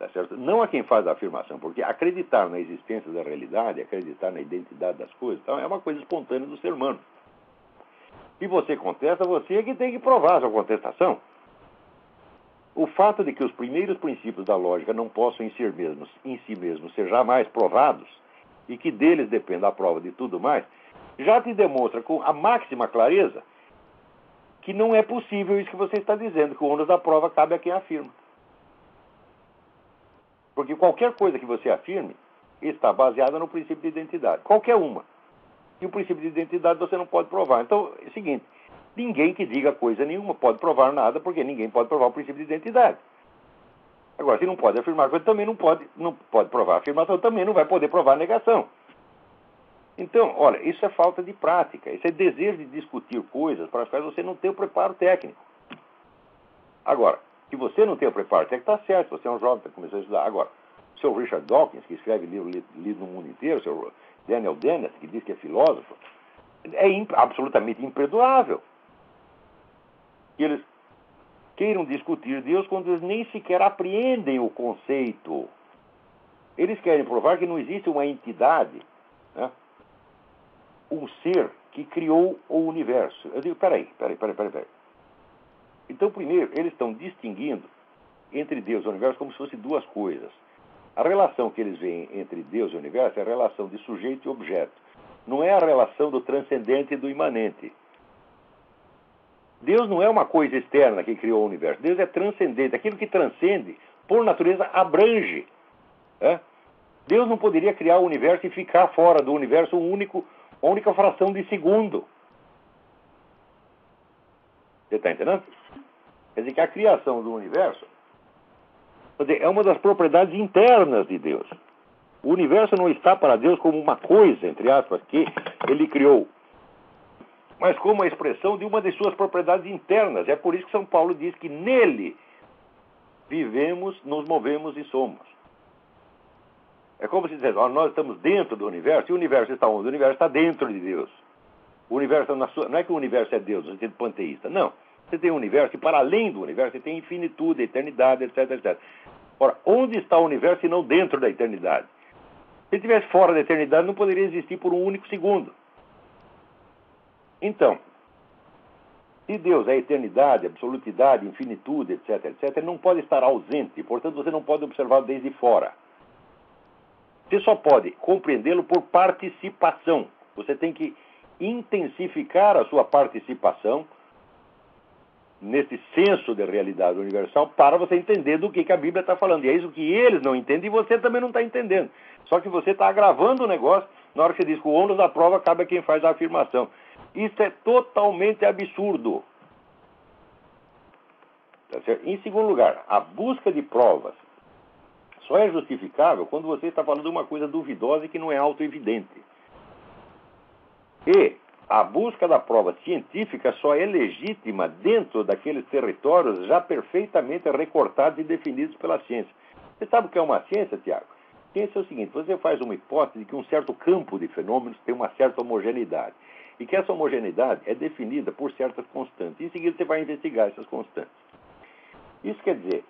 tá certo? Não a quem faz a afirmação, porque acreditar na existência da realidade, acreditar na identidade das coisas, então, é uma coisa espontânea do ser humano. Se você contesta, você é que tem que provar a sua contestação. O fato de que os primeiros princípios da lógica não possam em si mesmos ser jamais provados, e que deles dependa a prova de tudo mais, já te demonstra com a máxima clareza que não é possível isso que você está dizendo, que o ônus da prova cabe a quem afirma. Porque qualquer coisa que você afirme está baseada no princípio de identidade. Qualquer uma. E o princípio de identidade você não pode provar. Então, é o seguinte, ninguém que diga coisa nenhuma pode provar nada, porque ninguém pode provar o princípio de identidade. Agora, se não pode afirmar coisa, também não pode provar a afirmação, também não vai poder provar a negação. Então, olha, isso é falta de prática, isso é desejo de discutir coisas para as quais você não tem o preparo técnico. Agora, se você não tem o preparo técnico, está certo, você é um jovem que está começando a estudar. Agora, o seu Richard Dawkins, que escreve livro lido no mundo inteiro, o seu Daniel Dennett, que diz que é filósofo, é absolutamente imperdoável que eles queiram discutir Deus quando eles nem sequer apreendem o conceito. Eles querem provar que não existe uma entidade, né, um ser que criou o universo. Eu digo, peraí. Então, primeiro, eles estão distinguindo entre Deus e o universo como se fossem duas coisas. A relação que eles veem entre Deus e o universo é a relação de sujeito e objeto. Não é a relação do transcendente e do imanente. Deus não é uma coisa externa que criou o universo. Deus é transcendente. Aquilo que transcende, por natureza, abrange. Né? Deus não poderia criar o universo e ficar fora do universo uma única fração de segundo. Você está entendendo? Quer dizer que a criação do universo é uma das propriedades internas de Deus. O universo não está para Deus como uma coisa, entre aspas, que ele criou, mas como a expressão de uma de suas propriedades internas. É por isso que São Paulo diz que nele vivemos, nos movemos e somos. É como se dissesse, nós estamos dentro do universo, e o universo está onde? O universo está dentro de Deus. O universo não é que o universo é Deus, no sentido panteísta, não. Você tem um universo e para além do universo você tem infinitude, eternidade, etc, etc. Ora, onde está o universo se não dentro da eternidade? Se estivesse fora da eternidade, não poderia existir por um único segundo. Então, se Deus é eternidade, absolutidade, infinitude, etc, etc, ele não pode estar ausente, portanto você não pode observá-lo desde fora. Você só pode compreendê-lo por participação. Você tem que intensificar a sua participação nesse senso de realidade universal para você entender do que a Bíblia está falando. E é isso que eles não entendem e você também não está entendendo. Só que você está agravando o negócio na hora que você diz que o ônus da prova cabe a quem faz a afirmação. Isso é totalmente absurdo. Tá certo? Em segundo lugar, a busca de provas só é justificável quando você está falando de uma coisa duvidosa e que não é autoevidente. E a busca da prova científica só é legítima dentro daqueles territórios já perfeitamente recortados e definidos pela ciência. Você sabe o que é uma ciência, Tiago? Ciência é o seguinte, você faz uma hipótese de que um certo campo de fenômenos tem uma certa homogeneidade. E que essa homogeneidade é definida por certas constantes. Em seguida você vai investigar essas constantes. Isso quer dizer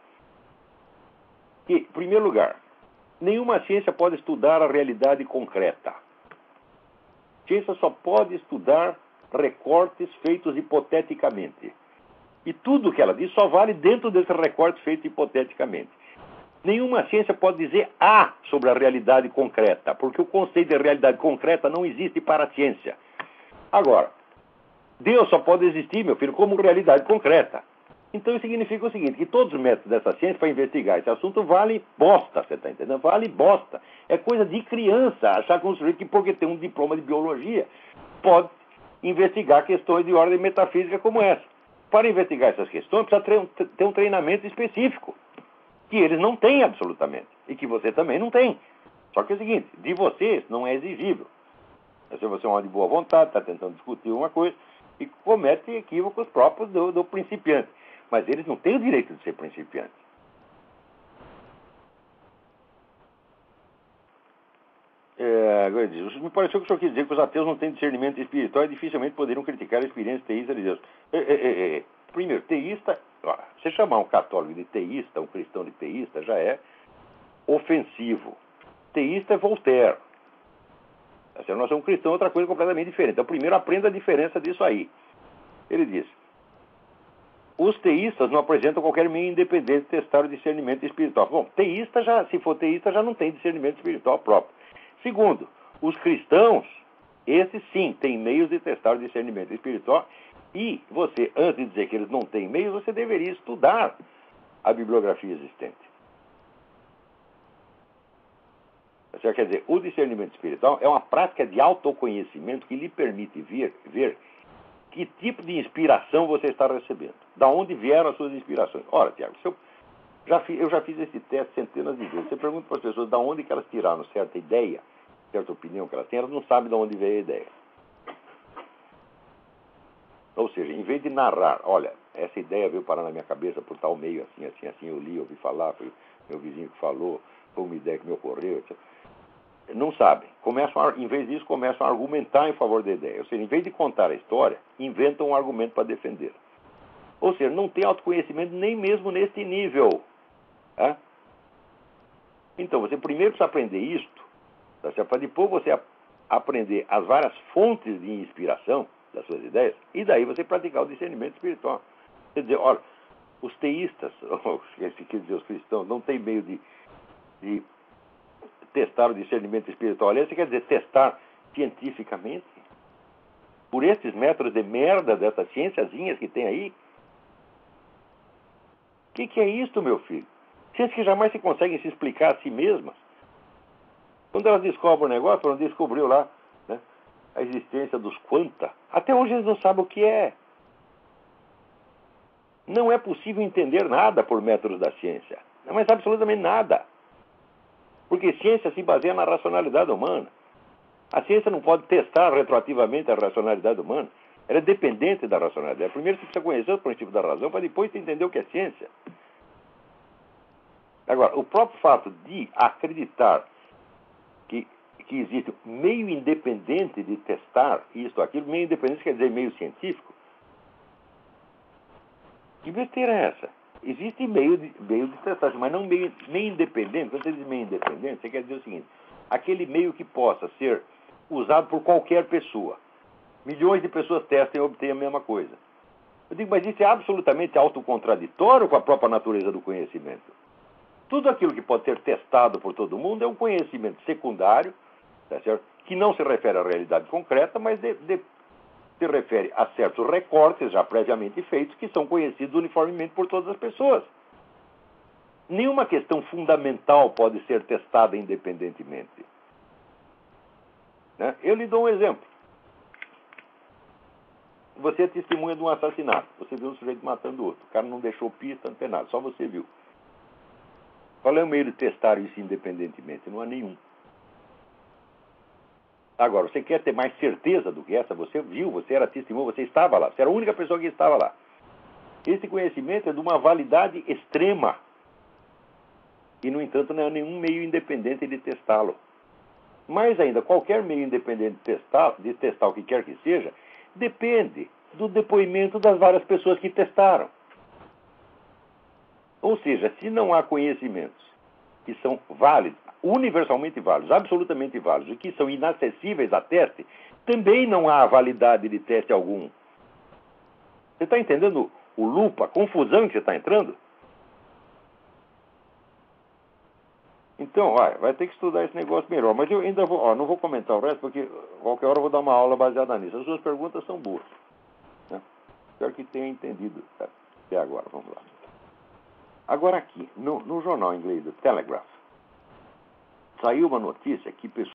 que, em primeiro lugar, nenhuma ciência pode estudar a realidade concreta. A ciência só pode estudar recortes feitos hipoteticamente. E tudo o que ela diz só vale dentro desses recortes feitos hipoteticamente. Nenhuma ciência pode dizer A sobre a realidade concreta, porque o conceito de realidade concreta não existe para a ciência. Agora, Deus só pode existir, meu filho, como realidade concreta. Então isso significa o seguinte, que todos os métodos dessa ciência para investigar esse assunto vale bosta, você está entendendo? Vale bosta. É coisa de criança achar que um sujeito que porque tem um diploma de biologia pode investigar questões de ordem metafísica como essa. Para investigar essas questões precisa ter um treinamento específico, que eles não têm absolutamente, e que você também não tem. Só que é o seguinte, de vocês não é exigível. Se você é um homem de boa vontade, está tentando discutir uma coisa, e comete equívocos próprios do principiante. Mas eles não têm o direito de ser principiantes. Me pareceu que o senhor quis dizer que os ateus não têm discernimento espiritual e dificilmente poderiam criticar a experiência teísta de Deus. Primeiro, teísta, você chamar um católico de teísta, um cristão de teísta, já é ofensivo. Teísta é Voltaire. Nós somos cristãos, outra coisa completamente diferente. Então, primeiro aprenda a diferença disso aí. Ele diz: os teístas não apresentam qualquer meio independente de testar o discernimento espiritual. Bom, se for teísta, já não tem discernimento espiritual próprio. Segundo, os cristãos, esses sim, têm meios de testar o discernimento espiritual. E você, antes de dizer que eles não têm meios, você deveria estudar a bibliografia existente. Quer dizer, o discernimento espiritual é uma prática de autoconhecimento que lhe permite ver que tipo de inspiração você está recebendo. Da onde vieram as suas inspirações. Ora, Tiago, eu já fiz esse teste centenas de vezes. Você pergunta para as pessoas de onde que elas tiraram certa ideia, certa opinião que elas têm, elas não sabem de onde veio a ideia. Ou seja, em vez de narrar, olha, essa ideia veio parar na minha cabeça por tal meio, assim, eu li, ouvi falar, foi meu vizinho que falou, foi uma ideia que me ocorreu, etc. Não sabem. Em vez disso, começam a argumentar em favor da ideia. Ou seja, em vez de contar a história, inventam um argumento para defender. Ou seja, não tem autoconhecimento nem mesmo neste nível. Tá? Então, você primeiro precisa aprender isto, tá? Para depois você aprender as várias fontes de inspiração das suas ideias, e daí você praticar o discernimento espiritual. Quer dizer, olha, os teístas, quer dizer, os cristãos, não têm meio de testar o discernimento espiritual. Aliás, você quer dizer testar cientificamente? Por esses métodos de merda dessas ciênciazinhas que tem aí? O que é isto, meu filho? Ciências que jamais se conseguem se explicar a si mesmas. Quando elas descobrem o negócio, elas descobriu lá, né, a existência dos quanta. Até hoje eles não sabem o que é. Não é possível entender nada por métodos da ciência. Não, mas absolutamente nada. Porque ciência se baseia na racionalidade humana. A ciência não pode testar retroativamente a racionalidade humana. Ela é dependente da racionalidade. Primeiro você precisa conhecer os princípios da razão para depois você entender o que é ciência. Agora, o próprio fato de acreditar que existe um meio independente de testar isto ou aquilo, meio independente quer dizer meio científico. Que besteira é essa? Existe meio de testagem, mas não meio independente. Quando você diz meio independente, você quer dizer o seguinte: aquele meio que possa ser usado por qualquer pessoa. Milhões de pessoas testam e obtêm a mesma coisa. Eu digo, mas isso é absolutamente autocontraditório com a própria natureza do conhecimento. Tudo aquilo que pode ser testado por todo mundo é um conhecimento secundário, tá certo? Que não se refere à realidade concreta, mas se refere a certos recortes já previamente feitos que são conhecidos uniformemente por todas as pessoas. Nenhuma questão fundamental pode ser testada independentemente. Né? Eu lhe dou um exemplo. Você é testemunha de um assassinato. Você viu um sujeito matando outro. O cara não deixou pista, não tem nada. Só você viu. Qual é o meio de testar isso independentemente? Não há nenhum. Agora, você quer ter mais certeza do que essa? Você viu, você era testemunha, você estava lá. Você era a única pessoa que estava lá. Esse conhecimento é de uma validade extrema. E, no entanto, não há nenhum meio independente de testá-lo. Mais ainda, qualquer meio independente de testar o que quer que seja, depende do depoimento das várias pessoas que testaram. Ou seja, se não há conhecimentos que são válidos, universalmente válidos, absolutamente válidos, e que são inacessíveis a teste, também não há validade de teste algum. Você está entendendo o loop, a confusão em que você está entrando? Então, vai ter que estudar esse negócio melhor. Mas eu ainda não vou comentar o resto, porque qualquer hora eu vou dar uma aula baseada nisso. As suas perguntas são boas. Né? Espero que tenha entendido até agora. Vamos lá. Agora aqui, no jornal inglês, The Telegraph, saiu uma notícia que pessoas